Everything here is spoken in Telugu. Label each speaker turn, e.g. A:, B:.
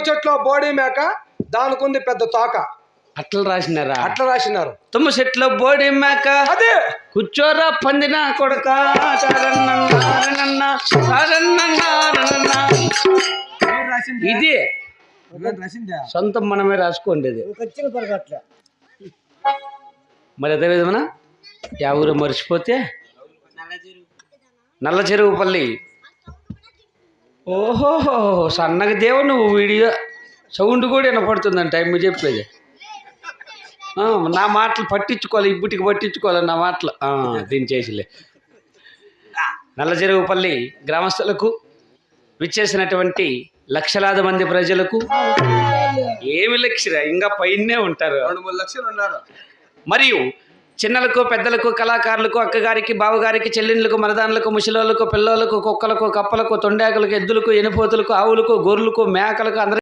A: చెట్లో బోడీ మేక దానికి ఉంది పెద్ద తోక.
B: అట్లా రాసినారా?
A: అట్లా రాసినారు.
B: తుమ్మ చెట్లో బోడి మేక
A: అదే
B: కూర్చోరా పందిన కొడక ఇది సొంతం మనమే రాసుకోండి. మరి అదే విధమనా ఎవరు మర్చిపోతే నల్ల చెరువుపల్లి. ఓహోహో సన్నగా దేవు నువ్వు వీడియో సౌండ్ కూడా వినపడుతుందంట మీరు చెప్పేది. నా మాటలు పట్టించుకోవాలి, ఇప్పటికి పట్టించుకోవాలి నా మాటలు. దీని చేసిలే. నల్ల చెరువుపల్లి గ్రామస్తులకు, విచ్చేసినటువంటి లక్షలాది మంది ప్రజలకు, ఏమి లక్షరా ఇంకా పైనే ఉంటారు,
A: 2-3 లక్షలు ఉన్నారు.
B: మరియు చిన్నలకు, పెద్దలకు, కళాకారులకు, అక్కగారికి, బావగారికి, చెల్లెళ్ళకు, మరదానులకు, ముసలోళ్ళకు, పిల్లలకు, కుక్కలకు, కప్పలకు, తొండాకులకు, ఎద్దులకు, ఎనుపోతులకు, ఆవులకు, గొర్రెలకు, మేకలకు అందరూ